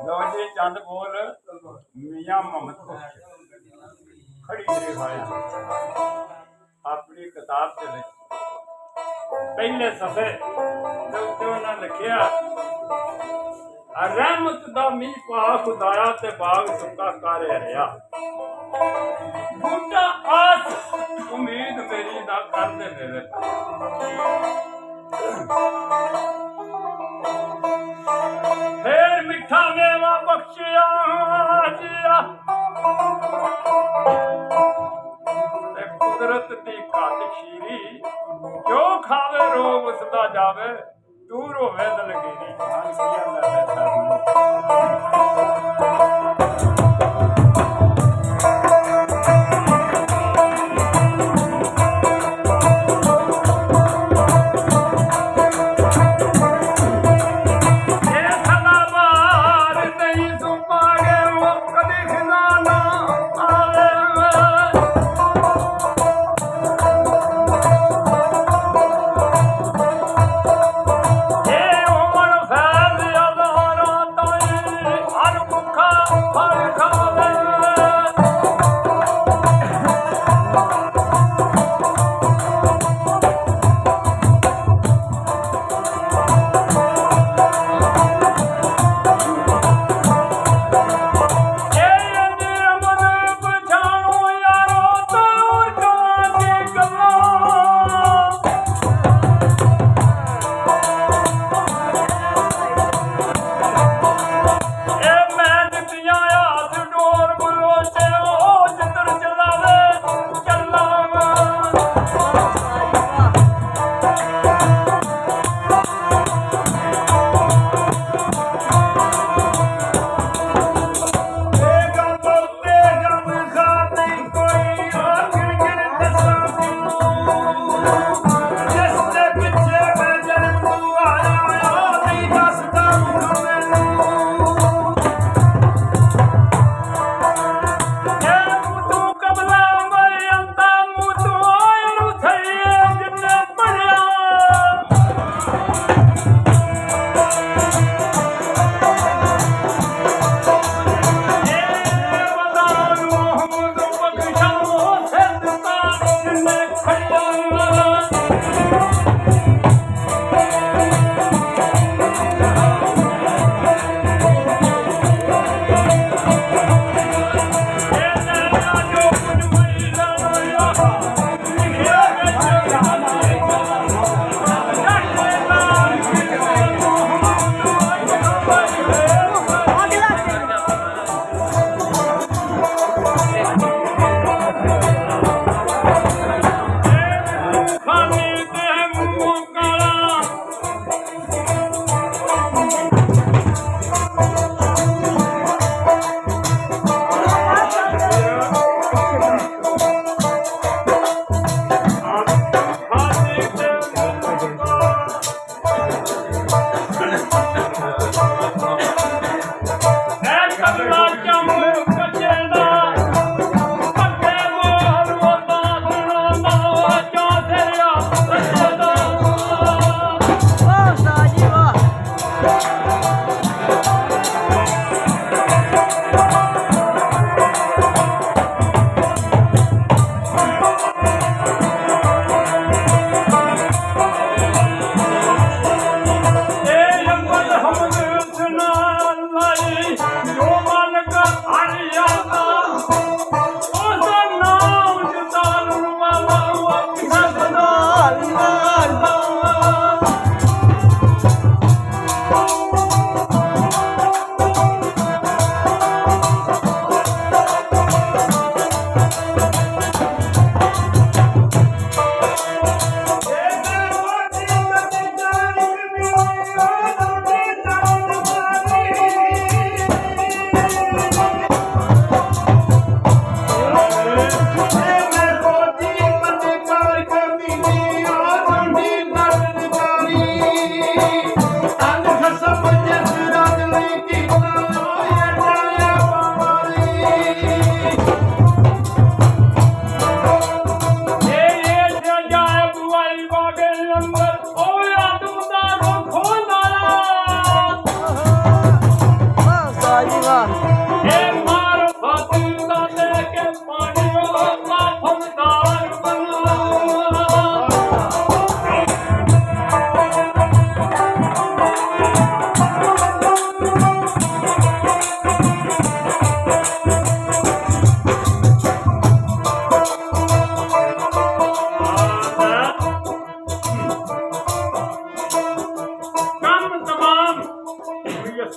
ਲੋ ਜੀ ਚੰਦ ਬੋਲ ਮੀਆਂ ਮੁਹੰਮਦ ਖੜੀ ਰਿਵਾਇਆ ਆਪਣੀ ਕਿਤਾਬ ਦੇ ਵਿੱਚ ਪਹਿਲੇ ਸਫੇ ਦੇ ਉੱਤੇ ਉਹਨਾਂ ਲਿਖਿਆ ਰਹਿਮਤ ਦਾ ਮੀਂਹ ਪਾ ਖੁਦਾਇਆ ਤੇ ਬਾਗ ਸੁੱਕਾ ਕਰ ਰਿਹਾ ਬੂਟਾ ਆਸ ਉਮੀਦ ਮੇਰੀ ਦਾ ਕਰਦੇ ਮੇਰੇ ਫੇਰ ਮਿੱਠਾ ਮੇਵਾ ਬਖਸ਼ਿਆ ਜੀਆ ਤੇ ਕੁਦਰਤ ਦੀ ਘਾਟ ਸ਼ੀਰੀ ਜੋ ਖਾਵੇ ਰੋਗ ਉਸਦਾ ਜਾਵੇ ਦੂਰ ਹੋਵੇ ਦਲਗੀਰੀ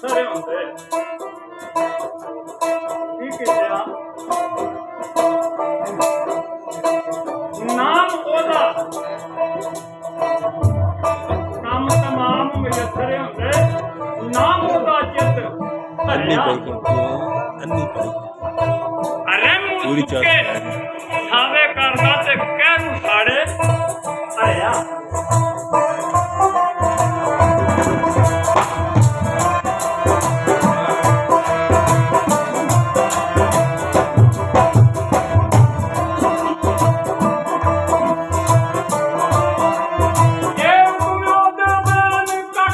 ਮਯਸਰ ਹੁੰਦੇ ਕੀ ਕਿਹਾ ਨਾਮ ਉਹਦਾ ਕੰਮ ਤਮਾਮ ਮਯਸਰ ਹੁੰਦੇ ਨਾਮ ਉਹਦਾ ਚਿੱਤ ਧਰਿਆ अन्नी पाई ਅਰੇ ਪੂਰੀ ਮੂੰਹ ਕੇ ਸਾਵੇ ਕਰਦਾ ਤੇ ਕਹਿ ਨੂੰ ਸਾੜੇ ਧਰਿਆ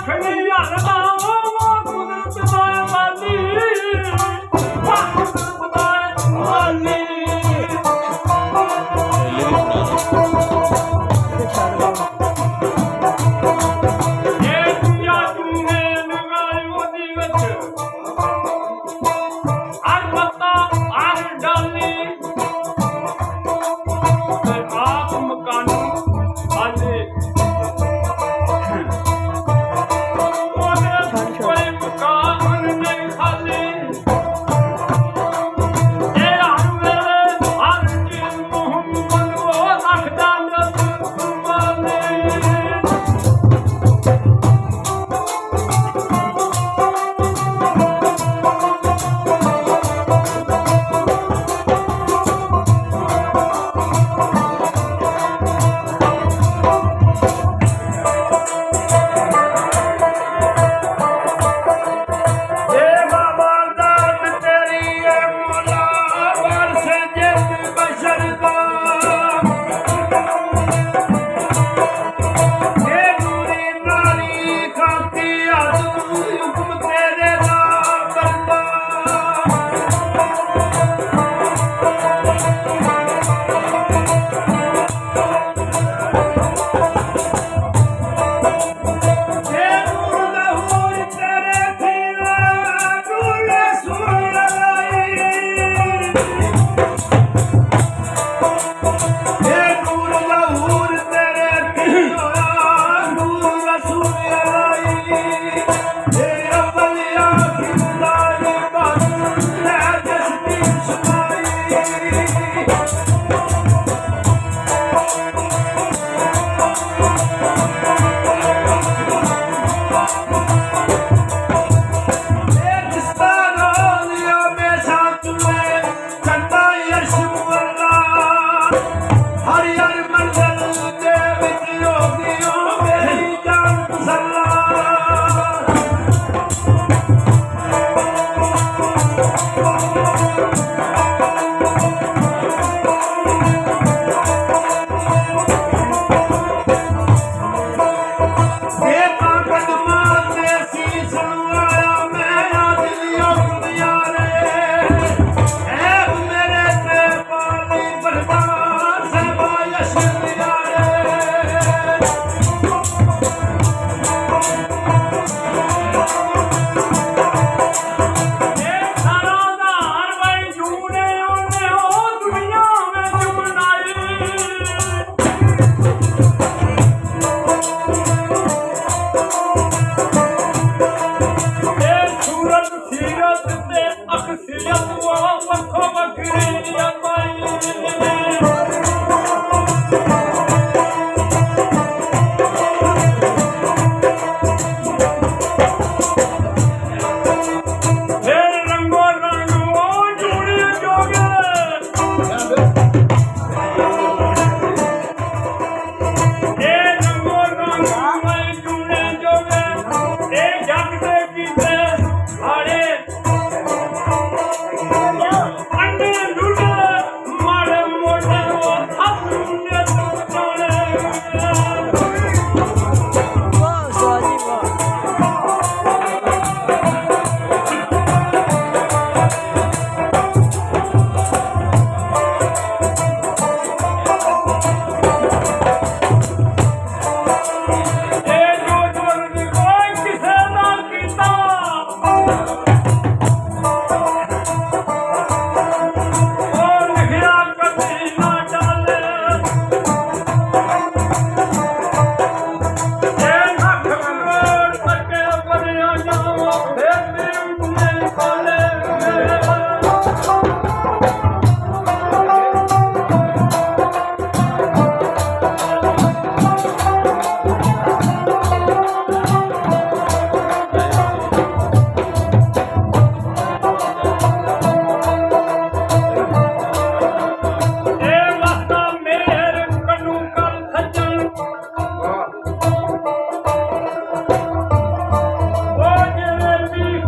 पहले भी बना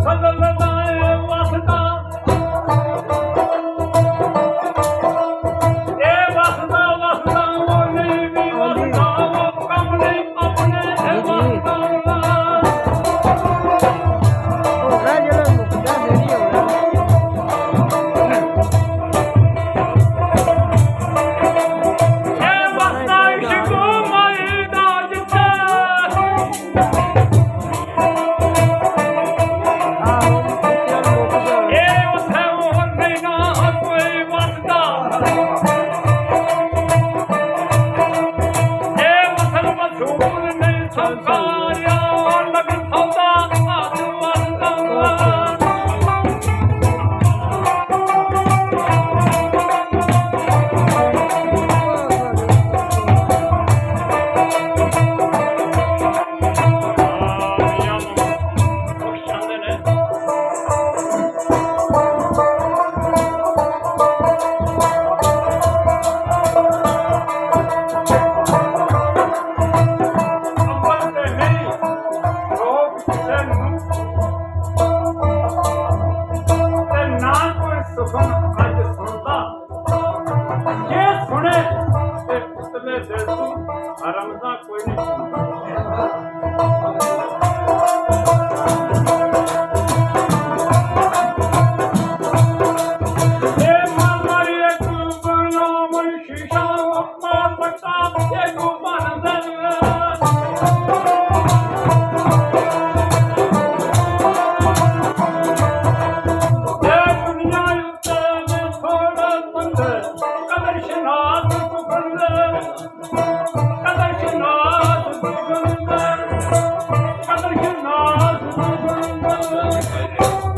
ਫਜ਼ਲ ਦਾ ਏ ਵਸਦਾ ਇਹ ਵਸਦਾ ਵਸਦਾ ਉਹ ਨਹੀਂ ਵੀ ਵਸਦਾ ਉਹ ਕੰਮ ਨਹੀਂ ਆਪਣੇ ਇਹ ਵਸਦਾ ਹੋ ਗਿਆ ਜਿਹੜਾ ਮੁੱਕਦਾ ਦੇਰੀ ਹੋ ਗਿਆ ਇਹ ਵਸਦਾ ਇਸ਼ਕ ਮਾਈ ਦਾ ਜਿੱਥੇ ਆਹੋ ਚੱਲ ਮੁੱਕ ਗਿਆ ਇਹ ਉਥੇ ਹੋਰ ਨਹੀਂ ਨਾ ਕੋਈ ਵਸਦਾ ਇਹ ਮਸਲ ਮਸੂਲ ਨਹੀਂ ਸੰਸਾਰਿਆ ਲਗ ਸੌਦਾ ਹੱਥ ਵਸਦਾ ਰਮਜ਼ਾ ਕੋਈ ਨਹੀਂ ਇਹ ਮਾਰੀ ਇੱਕ ਬਣਾ ਮਨ ਸ਼ੀਸ਼ਾ ਮਾਰ ਸਕਦਾ ਇਹ ਕੋ ਬਣਦਾ ਇਹ ਦੁਨੀਆ ਉੱਤੇ ਮੈਂ ਥੋੜਾ ਬੰਦ ਕਦਰ ਸ਼ਨਾਤ ਤੂੰ ਬੰਦ ਕਦਰ ਸ਼ਨਾਤ ਤੂੰ ਬੰਦ ਕਦਰ ਸ਼ਨਾਤ ਤੂੰ ਬੰਦ